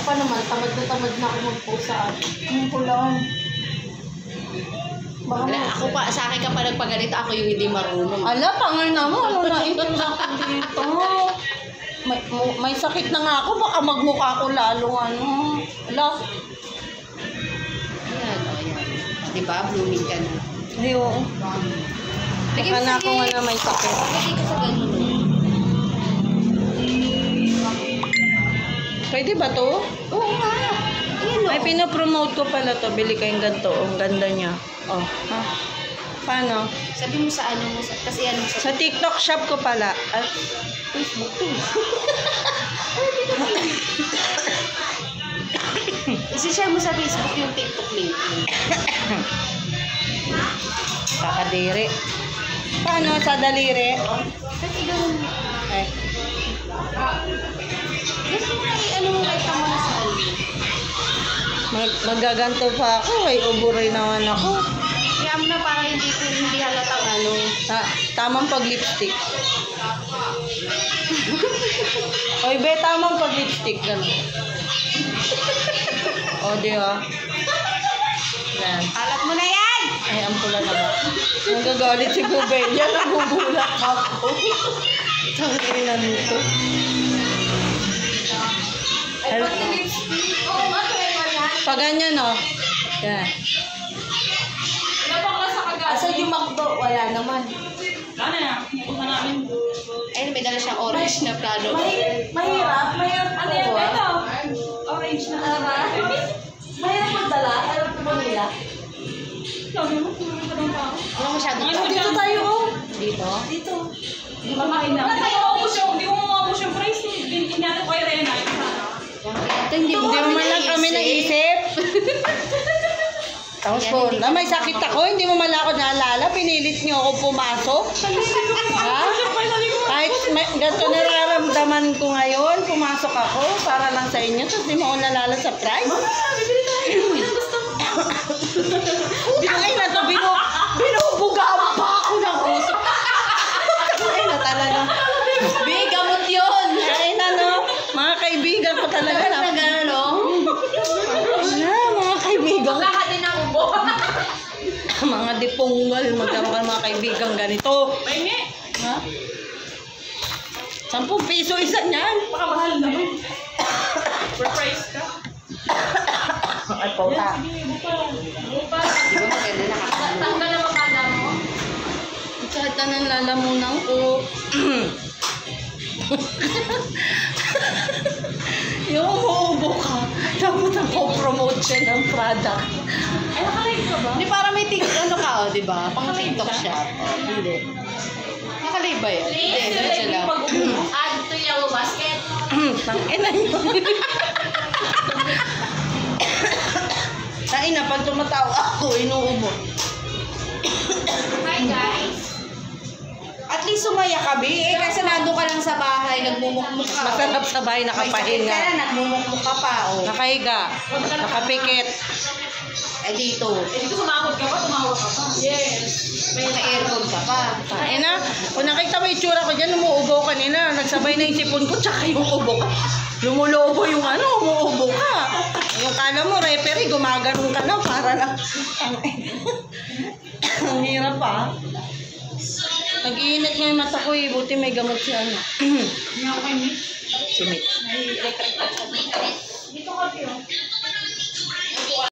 pa naman, tamad na ako mag-post sa akin. Ano ko lang. Ako pa, sa akin ka pa nagpagalito, ako yung hindi marunong. Ala, pangal na mo. Ano na ito dito? May sakit na nga ako. Baka magmukha ko lalong ano. Ala. Ayan, o yan. Diba? Blooming ka na. Ayun. Baka na ako nga na may sakit. Lagay ko sa ganun. Pwede ba to? Oo nga. Ayan o. Ay, pinapromote ko pala to. Bili kayong ganito. Ang ganda niya. Oh, ha? Paano? Sabi mo sa ano mo, kasi ano sa... Sa TikTok shop ko pala. At Facebook to. Isi-share mo sa Facebook yung TikTok link. kakadiri. Paano? Sa daliri? Kasi ganun. Ay. Gusto mo na ano mo kahit tama na sa ano. Magaganto pa ako. Ay, uburay naman ako. Kaya mo na para hindi halatang ano. Tamang pag-lipstick. Oy, be, tamang pag-lipstick. Ganun. O, di ba? Yan. Alat mo na yan! Ay, ang pula na ba? Nagagalit si Bubel. Yan, nagugulak ako. Tangin na nito. Ay, pati lipstick. Oo, matry mo yan. Pag ganyan, o. Yan. Asan yung McDo? Wala naman. Ano na? Pupunta namin. Ayun, may dala siyang orange na plano. Mahirap. Ano yan? Ito. Orange na ba? Mahirap magdala. Alam ko ba nila? Sabi mo, tulungan ka ng tao. Wala masyadong Ngayon, Dito tayo, o. Dito? Dito. Di ba makain na? Wala tayo maubos yung, hindi ko maubos yung price. Hindi natin ko yung Rena. Ito hindi Hindi mo man lang kami naisip. Tapos po, na may sakit ako, hindi mo man lang ako naalala, pinilit niyo ako pumasok. Ha? Kahit ganito nararamdaman ko ngayon, pumasok ako para lang sa inyo, tapos di mo ako nalala sa price. Ay na to, binubugaan pa ako ng uso. Ay na talaga. Bigamot yun! Ay na no, mga kaibigan ko talaga na. Na gano'n, no? Mga kaibigan. Lahat din ang ubo. Mga dipunggal, magkaroon mga kaibigan ganito. Pahingi. Ha? 10 piso isa niyan. Baka mahal naman. For price ka. Ay, pauta. Sige, buka. Buka. Di ba maganda nakakano? Tanggal na magkanda mo. Kahit na nang lalamunan ko. Yung umuubo ka. Dapat ako-promote siya ng product. Ay, nakalive ka ba? Hindi, para may ano ka, o, di ba? Pang TikTok shop. Hindi. Nakalive ba yun? Hindi, diretso lang. Add to yellow basket. Tangina yun. Tain na, pag tumatawa ako, inuubo. Hi guys. At least sumaya ka, Bi. Eh, kasi nandun ka lang sa bahay, nagmumukmuk ka. Masarap sa bahay, May sakit ka nakapahinga. na, nagmumukmuk ka pa, o. Nakahiga. Nakapikit. Eh, dito. Eh, dito sumakot ka pa, tumawag ka pa. Yes. May naka-aircon ka pa. Tain na, kung nakita mo itsura ko dyan, umuubo kanina. Nagsabay na yung sipon ko, tsaka yung ubo ko. Lumulobo yung ano, umuubo ka. Yung kala mo, referee, gumaganon ka na para lang. Ang hirap pa. Nag-iinit nga yung mata ko eh. Buti may gamot siya. Ano. Hindi ako kayo. Simit. May electric touch.